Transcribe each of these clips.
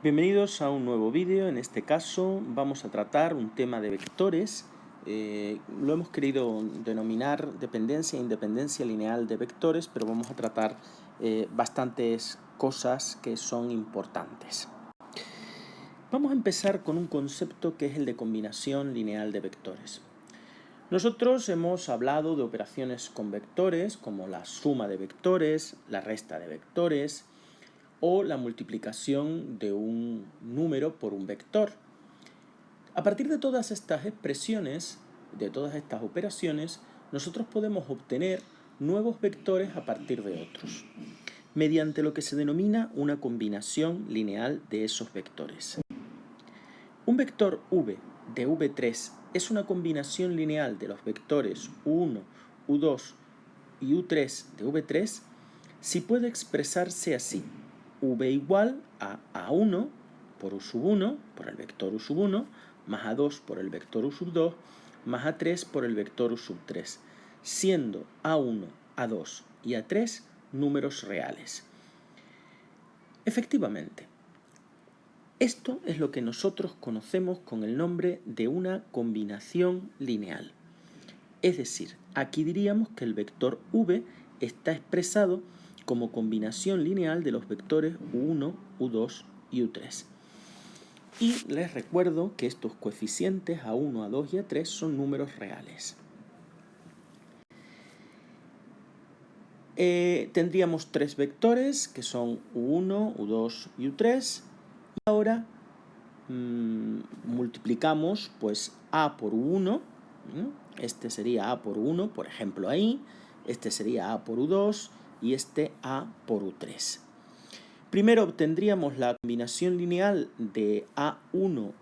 Bienvenidos a un nuevo vídeo. En este caso vamos a tratar un tema de vectores. Lo hemos querido denominar dependencia e independencia lineal de vectores, pero vamos a tratar bastantes cosas que son importantes. Vamos a empezar con un concepto que es el de combinación lineal de vectores. Nosotros hemos hablado de operaciones con vectores, como la suma de vectores, la resta de vectores, o la multiplicación de un número por un vector. A partir de todas estas expresiones, de todas estas operaciones, nosotros podemos obtener nuevos vectores a partir de otros, mediante lo que se denomina una combinación lineal de esos vectores. Un vector v de v3 es una combinación lineal de los vectores u1, u2 y u3 de v3 si puede expresarse así: v igual a a1 por u sub 1 por el vector u sub 1 más a2 por el vector u sub 2 más a3 por el vector u sub 3, siendo a1, a2 y a3 números reales. Efectivamente, esto es lo que nosotros conocemos con el nombre de una combinación lineal. Es decir, aquí diríamos que el vector v está expresado como combinación lineal de los vectores u1, u2 y u3. Y les recuerdo que estos coeficientes a1, a2 y a3 son números reales. Tendríamos tres vectores que son u1, u2 y u3. Y ahora multiplicamos pues a por u1. Este sería a por u1, por ejemplo ahí. Este sería a por u2 y este a por u3. Primero obtendríamos la combinación lineal de a1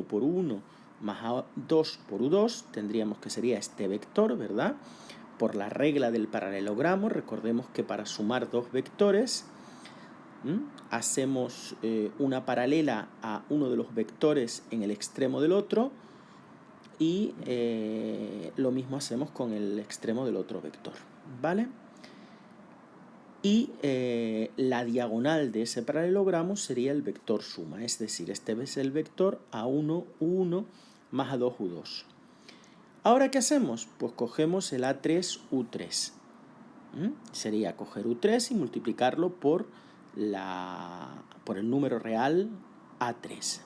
por u1 más a2 por u2. Tendríamos que sería este vector, ¿verdad? Por la regla del paralelogramo, recordemos que para sumar dos vectores hacemos una paralela a uno de los vectores en el extremo del otro y lo mismo hacemos con el extremo del otro vector, ¿vale? Y la diagonal de ese paralelogramo sería el vector suma, es decir, este es el vector a1, u1 más a2, u2. ¿Ahora qué hacemos? Pues cogemos el a3, u3. Sería coger u3 y multiplicarlo por el número real a3.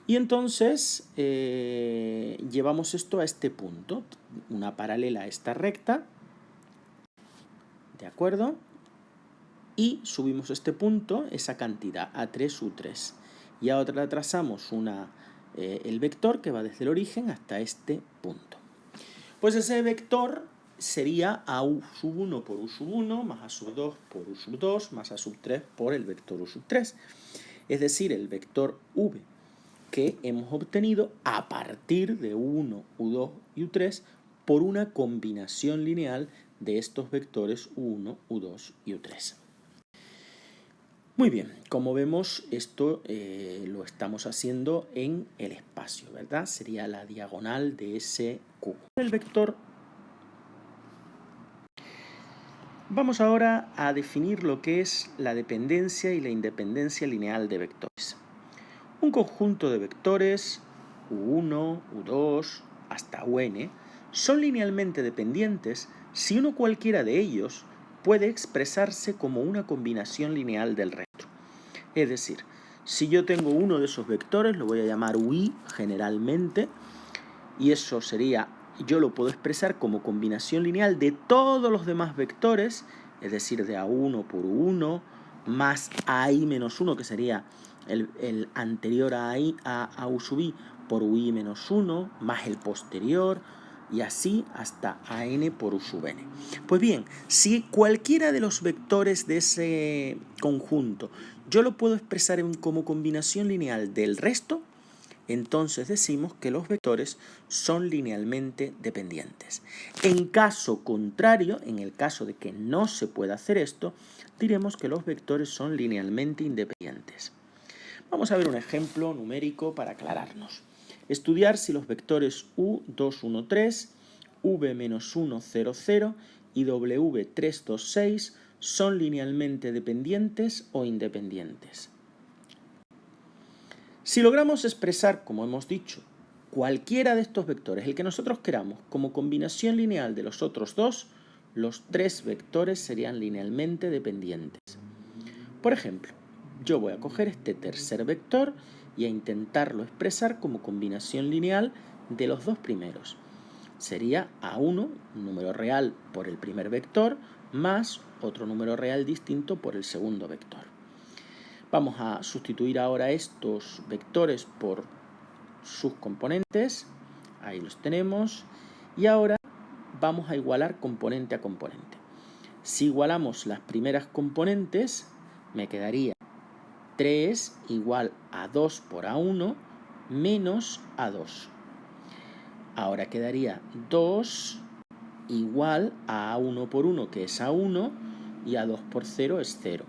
Y entonces llevamos esto a este punto, una paralela a esta recta, ¿de acuerdo? Y subimos este punto, esa cantidad, a3, u3. Y ahora le trazamos el vector que va desde el origen hasta este punto. Pues ese vector sería a u sub 1 por u sub 1 más a sub 2 por u sub 2 más a sub 3 por el vector u sub 3. Es decir, el vector v que hemos obtenido a partir de u1, u2 y u3 por una combinación lineal de estos vectores u1, u2 y u3. Muy bien, como vemos, esto lo estamos haciendo en el espacio, ¿verdad? Sería la diagonal de ese cubo. El vector. Vamos ahora a definir lo que es la dependencia y la independencia lineal de vectores. Un conjunto de vectores, u1, u2, hasta un, son linealmente dependientes si uno cualquiera de ellos puede expresarse como una combinación lineal del resto. Es decir, si yo tengo uno de esos vectores, lo voy a llamar ui generalmente, y eso sería, yo lo puedo expresar como combinación lineal de todos los demás vectores, es decir, de a1 por u1, más ai menos 1, que sería el anterior a u sub i por ui menos 1, más el posterior, y así hasta an por u sub n. Pues bien, si cualquiera de los vectores de ese conjunto yo lo puedo expresar como combinación lineal del resto, entonces decimos que los vectores son linealmente dependientes. En caso contrario, en el caso de que no se pueda hacer esto, diremos que los vectores son linealmente independientes. Vamos a ver un ejemplo numérico para aclararnos. Estudiar si los vectores u2, 1, 3, v-1, 0, 0 y w3, 2, 6 son linealmente dependientes o independientes. Si logramos expresar, como hemos dicho, cualquiera de estos vectores, el que nosotros queramos, como combinación lineal de los otros dos, los tres vectores serían linealmente dependientes. Por ejemplo, yo voy a coger este tercer vector y a intentarlo expresar como combinación lineal de los dos primeros. Sería A1, un número real por el primer vector, más otro número real distinto por el segundo vector. Vamos a sustituir ahora estos vectores por sus componentes. Ahí los tenemos. Y ahora vamos a igualar componente a componente. Si igualamos las primeras componentes, me quedaría 3 igual a 2 por A1 menos A2. Ahora quedaría 2 igual a A1 por 1, que es A1, y A2 por 0 es 0.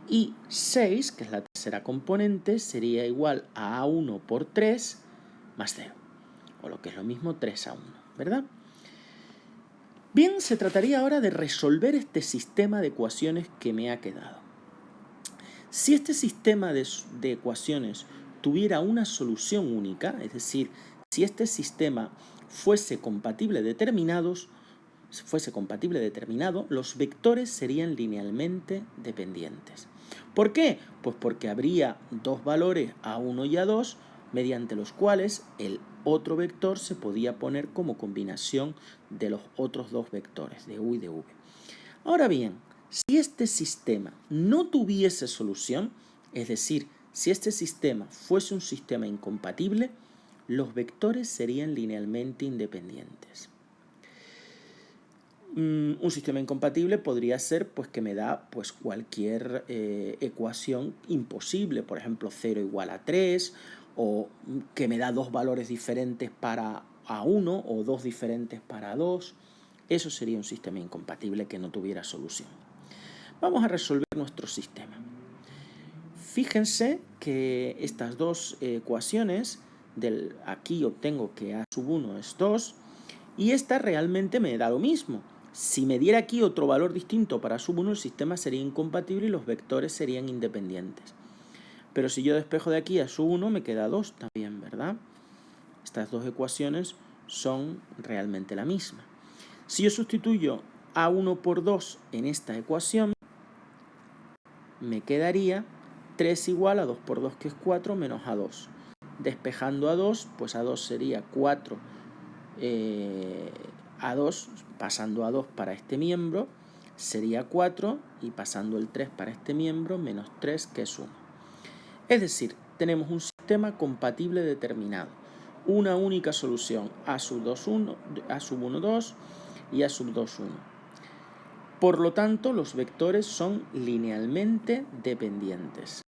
Y 6, que es la tercera componente, sería igual a A1 por 3 más 0. O lo que es lo mismo, 3 a 1, ¿verdad? Bien, se trataría ahora de resolver este sistema de ecuaciones que me ha quedado. Si este sistema de ecuaciones tuviera una solución única, es decir, si este sistema fuese compatible determinado, los vectores serían linealmente dependientes. ¿Por qué? Pues porque habría dos valores A1 y A2 mediante los cuales el otro vector se podía poner como combinación de los otros dos vectores, de U y de V. Ahora bien, si este sistema no tuviese solución, es decir, si este sistema fuese un sistema incompatible, los vectores serían linealmente independientes. Un sistema incompatible podría ser pues, que me da pues, cualquier ecuación imposible, por ejemplo 0 igual a 3, o que me da dos valores diferentes para A1 o dos diferentes para A2. Eso sería un sistema incompatible que no tuviera solución. Vamos a resolver nuestro sistema. Fíjense que estas dos ecuaciones, aquí obtengo que A sub 1 es 2, y esta realmente me da lo mismo. Si me diera aquí otro valor distinto para sub 1, el sistema sería incompatible y los vectores serían independientes. Pero si yo despejo de aquí a sub 1, me queda 2 también, ¿verdad? Estas dos ecuaciones son realmente la misma. Si yo sustituyo A1 por 2 en esta ecuación, me quedaría 3 igual a 2 por 2, que es 4, menos A2. Despejando A2, pues A2 sería 4 A2, pasando A2 para este miembro, sería 4, y pasando el 3 para este miembro, menos 3, que es 1. Es decir, tenemos un sistema compatible determinado, una única solución, A sub 2, 1, A sub 1, 2 y A sub 2, 1. Por lo tanto, los vectores son linealmente dependientes.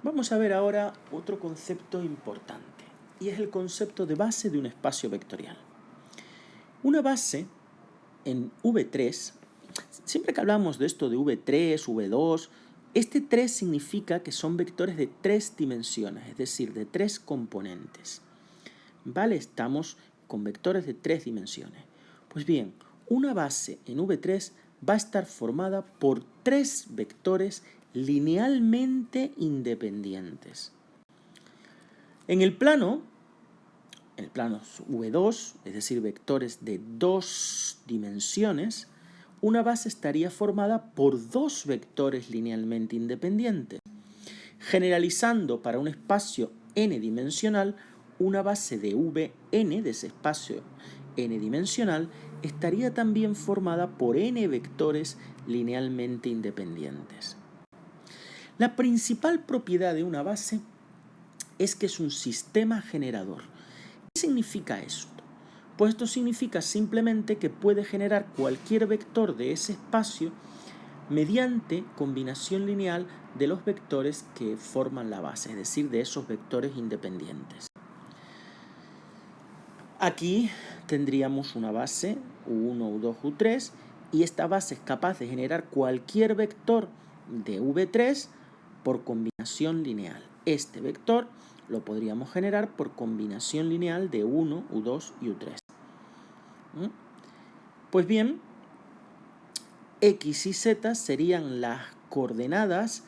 Vamos a ver ahora otro concepto importante, y es el concepto de base de un espacio vectorial. Una base en V3, siempre que hablamos de esto de V3, V2, este 3 significa que son vectores de 3 dimensiones, es decir, de 3 componentes. ¿Vale? Estamos con vectores de 3 dimensiones. Pues bien, una base en V3 va a estar formada por 3 vectores linealmente independientes. En el plano V2, es decir, vectores de 2 dimensiones, una base estaría formada por 2 vectores linealmente independientes. Generalizando para un espacio n-dimensional, una base de Vn, de ese espacio n-dimensional, estaría también formada por n vectores linealmente independientes. La principal propiedad de una base es que es un sistema generador. ¿Qué significa esto? Pues esto significa simplemente que puede generar cualquier vector de ese espacio mediante combinación lineal de los vectores que forman la base, es decir, de esos vectores independientes. Aquí tendríamos una base U1, U2, U3, y esta base es capaz de generar cualquier vector de V3 por combinación lineal. Este vector lo podríamos generar por combinación lineal de U1, U2 y U3. Pues bien, X y Z serían las coordenadas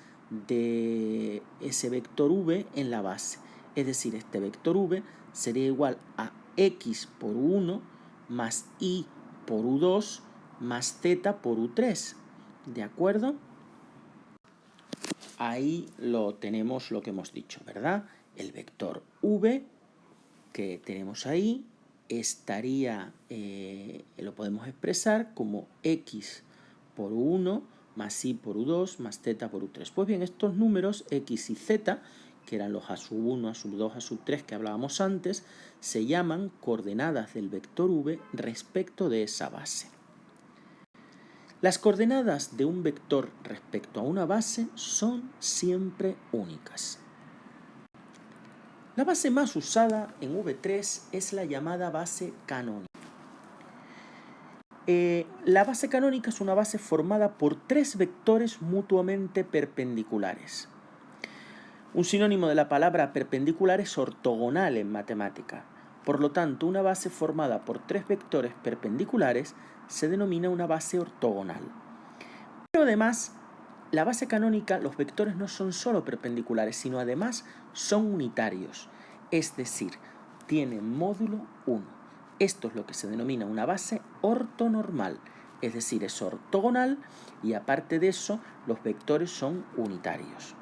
de ese vector V en la base. Es decir, este vector v sería igual a x por u1 más y por u2 más z por u3. ¿De acuerdo? Ahí lo tenemos lo que hemos dicho, ¿verdad? El vector v que tenemos ahí estaría, lo podemos expresar como x por u1 más y por u2 más z por u3. Pues bien, estos números x y z, que eran los a sub 1, a sub 2, a sub 3 que hablábamos antes, se llaman coordenadas del vector v respecto de esa base. Las coordenadas de un vector respecto a una base son siempre únicas. La base más usada en V3 es la llamada base canónica. La base canónica es una base formada por tres vectores mutuamente perpendiculares. Un sinónimo de la palabra perpendicular es ortogonal en matemática. Por lo tanto, una base formada por tres vectores perpendiculares se denomina una base ortogonal. Pero además, la base canónica, los vectores no son solo perpendiculares, sino además son unitarios. Es decir, tienen módulo 1. Esto es lo que se denomina una base ortonormal. Es decir, es ortogonal y aparte de eso, los vectores son unitarios.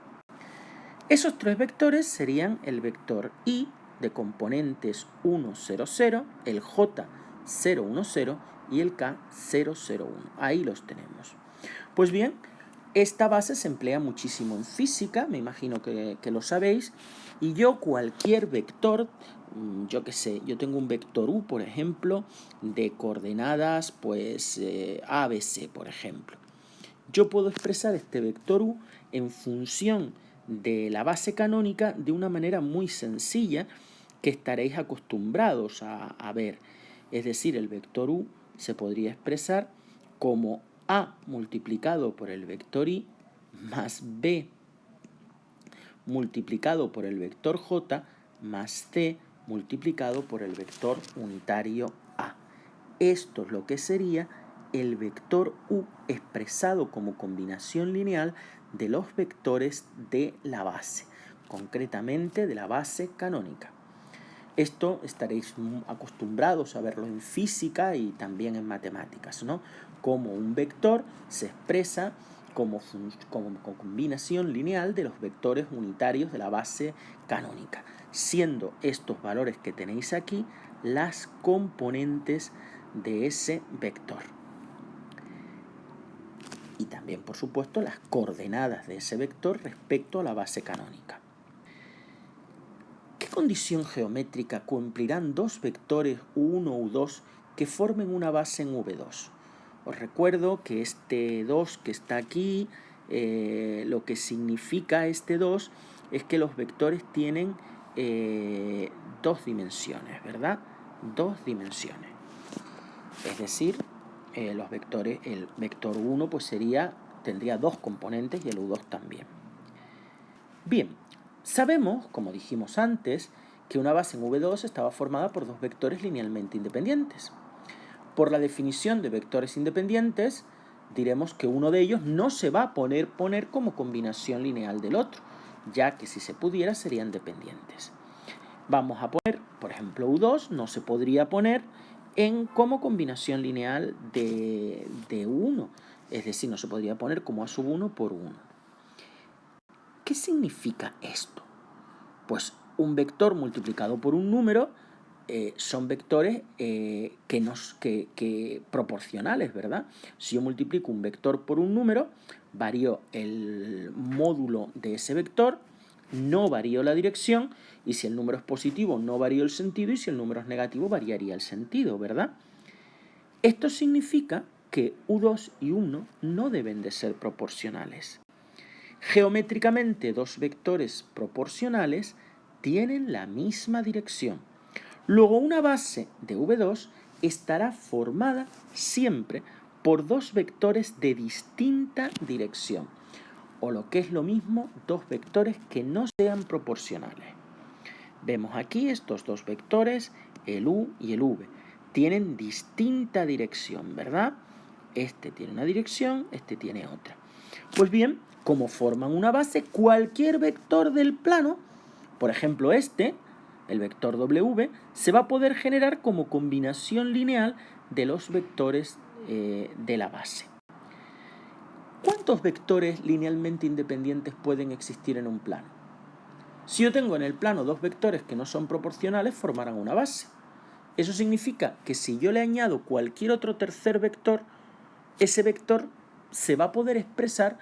Esos tres vectores serían el vector i de componentes 1, 0, 0, el j, 0, 1, 0 y el k, 0, 0, 1. Ahí los tenemos. Pues bien, esta base se emplea muchísimo en física, me imagino que lo sabéis, y yo cualquier vector, yo qué sé, yo tengo un vector u, por ejemplo, de coordenadas, pues a, b, c, por ejemplo. Yo puedo expresar este vector u en función de la base canónica de una manera muy sencilla que estaréis acostumbrados a ver. Es decir, el vector u se podría expresar como a multiplicado por el vector i más b multiplicado por el vector j más c multiplicado por el vector unitario a. Esto es lo que sería el vector u expresado como combinación lineal de los vectores de la base, concretamente de la base canónica. Esto estaréis acostumbrados a verlo en física y también en matemáticas, ¿no? Como un vector se expresa como combinación lineal de los vectores unitarios de la base canónica, siendo estos valores que tenéis aquí las componentes de ese vector. Y también, por supuesto, las coordenadas de ese vector respecto a la base canónica. ¿Qué condición geométrica cumplirán dos vectores u1 u 2 que formen una base en V2? Os recuerdo que este 2 que está aquí, lo que significa este 2 es que los vectores tienen dos dimensiones, ¿verdad? Dos dimensiones. Es decir, los vectores, el vector 1 pues tendría dos componentes y el u2 también. Bien, sabemos, como dijimos antes, que una base en V2 estaba formada por dos vectores linealmente independientes. Por la definición de vectores independientes, diremos que uno de ellos no se va a poner como combinación lineal del otro, ya que si se pudiera serían dependientes. Vamos a poner, por ejemplo, u2 no se podría poner como combinación lineal de 1, es decir, no se podría poner como a sub 1 por 1. ¿Qué significa esto? Pues un vector multiplicado por un número son vectores proporcionales, ¿verdad? Si yo multiplico un vector por un número, varío el módulo de ese vector, no varío la dirección, y si el número es positivo, no varío el sentido, y si el número es negativo, variaría el sentido, ¿verdad? Esto significa que u2 y 1 no deben de ser proporcionales. Geométricamente, dos vectores proporcionales tienen la misma dirección. Luego, una base de V2 estará formada siempre por dos vectores de distinta dirección, o lo que es lo mismo, dos vectores que no sean proporcionales. Vemos aquí estos dos vectores, el u y el v, tienen distinta dirección, ¿verdad? Este tiene una dirección, este tiene otra. Pues bien, como forman una base, cualquier vector del plano Por ejemplo, el vector W, se va a poder generar como combinación lineal de los vectores de la base. ¿Cuántos vectores linealmente independientes pueden existir en un plano? Si yo tengo en el plano dos vectores que no son proporcionales, formarán una base. Eso significa que si yo le añado cualquier otro tercer vector, ese vector se va a poder expresar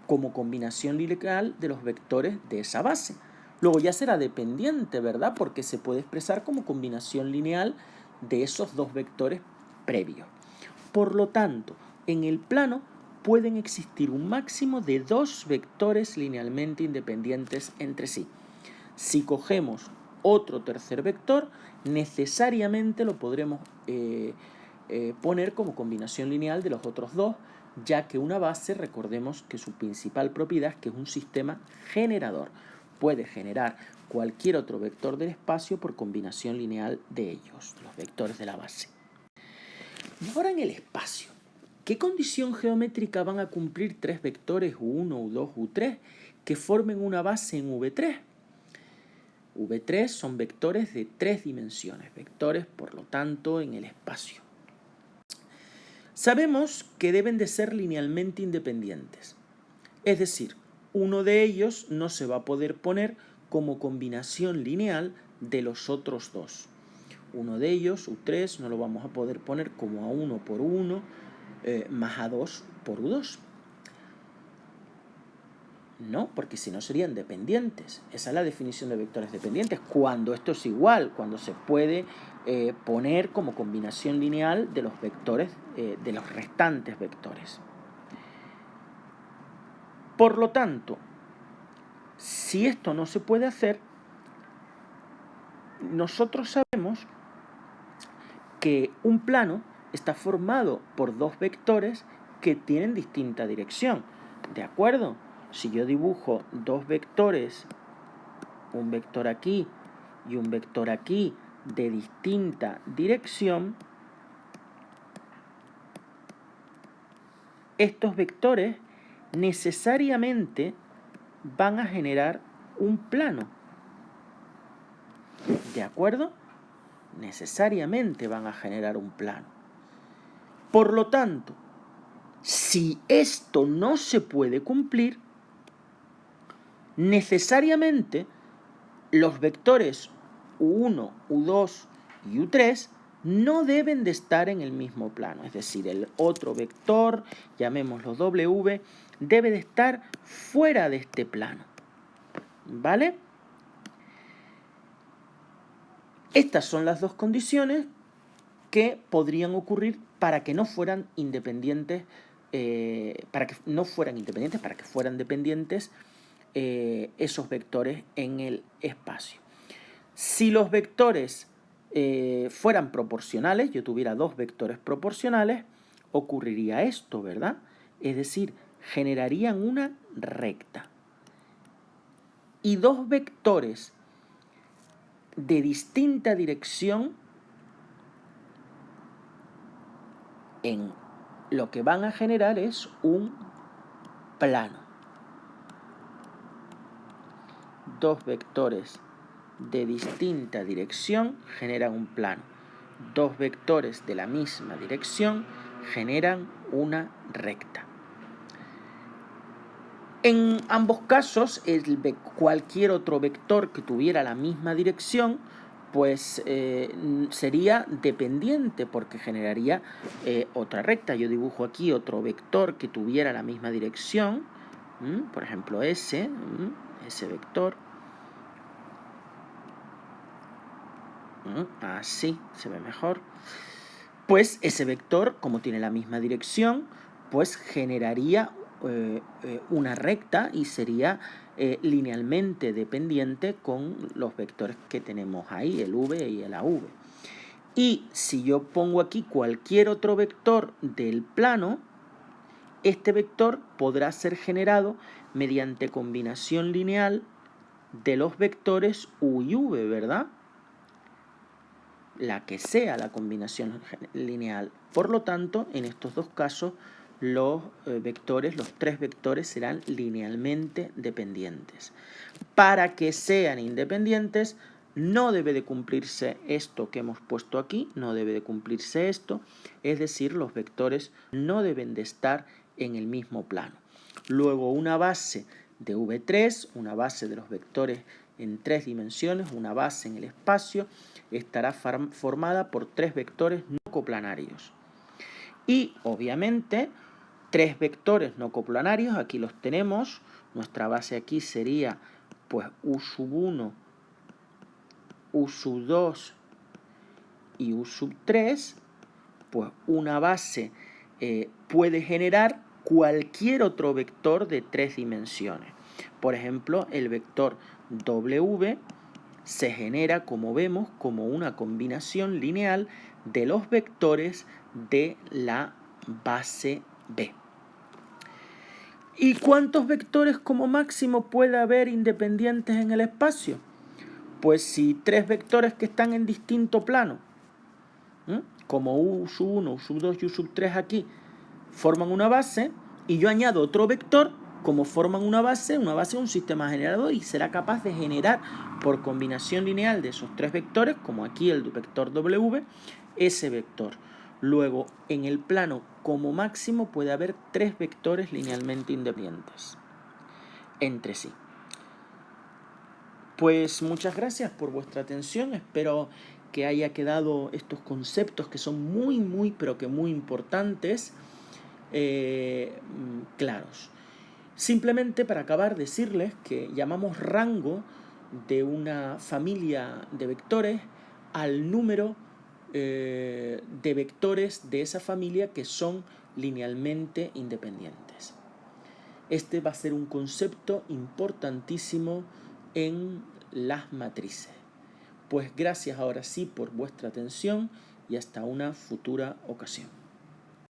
como combinación lineal de los vectores de esa base. Luego ya será dependiente, ¿verdad? Porque se puede expresar como combinación lineal de esos dos vectores previos. Por lo tanto, en el plano pueden existir un máximo de dos vectores linealmente independientes entre sí. Si cogemos otro tercer vector, necesariamente lo podremos poner como combinación lineal de los otros dos, ya que una base, recordemos que su principal propiedad es que es un sistema generador. Puede generar cualquier otro vector del espacio por combinación lineal de ellos, los vectores de la base. Y ahora en el espacio, ¿qué condición geométrica van a cumplir tres vectores U1, U2, U3 que formen una base en V3? V3 son vectores de 3 dimensiones, vectores, por lo tanto, en el espacio. Sabemos que deben de ser linealmente independientes, es decir, uno de ellos no se va a poder poner como combinación lineal de los otros dos. Uno de ellos, U3, no lo vamos a poder poner como A1 por U1 más A2 por U2. No, porque si no serían dependientes. Esa es la definición de vectores dependientes. Cuando esto es igual, cuando se puede poner como combinación lineal de los vectores, de los restantes vectores. Por lo tanto, si esto no se puede hacer, nosotros sabemos que un plano está formado por dos vectores que tienen distinta dirección. ¿De acuerdo? Si yo dibujo dos vectores, un vector aquí y un vector aquí, de distinta dirección, estos vectores necesariamente van a generar un plano. ¿De acuerdo? Necesariamente van a generar un plano. Por lo tanto, si esto no se puede cumplir, necesariamente los vectores U1, U2 y U3 no deben de estar en el mismo plano. Es decir, el otro vector, llamémoslo W, debe de estar fuera de este plano. ¿Vale? Estas son las dos condiciones que podrían ocurrir para que no fueran independientes, para que fueran dependientes esos vectores en el espacio. Si los vectores fueran proporcionales, yo tuviera dos vectores proporcionales, ocurriría esto, ¿verdad? Es decir, generarían una recta. Y dos vectores de distinta dirección en lo que van a generar es un plano. Dos vectores de distinta dirección generan un plano. Dos vectores de la misma dirección generan una recta. En ambos casos, cualquier otro vector que tuviera la misma dirección, pues sería dependiente porque generaría otra recta. Yo dibujo aquí otro vector que tuviera la misma dirección, por ejemplo ese vector. Así se ve mejor. Pues ese vector, como tiene la misma dirección, pues generaría una recta y sería linealmente dependiente con los vectores que tenemos ahí, el v y el AV. Y si yo pongo aquí cualquier otro vector del plano, este vector podrá ser generado mediante combinación lineal de los vectores u y v, ¿verdad? La que sea la combinación lineal. Por lo tanto, en estos dos casos los vectores, los tres vectores serán linealmente dependientes. Para que sean independientes, no debe de cumplirse esto que hemos puesto aquí, no debe de cumplirse esto, es decir, los vectores no deben de estar en el mismo plano. Luego una base de V3, una base de los vectores en tres dimensiones, una base en el espacio, estará formada por tres vectores no coplanarios. Y obviamente tres vectores no coplanarios, aquí los tenemos, nuestra base aquí sería pues U1, U2 y U3, pues una base puede generar cualquier otro vector de tres dimensiones. Por ejemplo, el vector W se genera, como vemos, como una combinación lineal de los vectores de la base B. ¿Y cuántos vectores como máximo puede haber independientes en el espacio? Pues si tres vectores que están en distinto plano, como U1, U2 y U3 aquí, forman una base, y yo añado otro vector, como forman una base es un sistema generador y será capaz de generar por combinación lineal de esos tres vectores, como aquí el vector W, ese vector. Luego, en el plano como máximo puede haber tres vectores linealmente independientes entre sí. Pues muchas gracias por vuestra atención, espero que haya quedado estos conceptos que son muy, pero que muy importantes, claros. Simplemente para acabar decirles que llamamos rango de una familia de vectores al número de vectores de esa familia que son linealmente independientes. Este va a ser un concepto importantísimo en las matrices. Pues gracias ahora sí por vuestra atención y hasta una futura ocasión.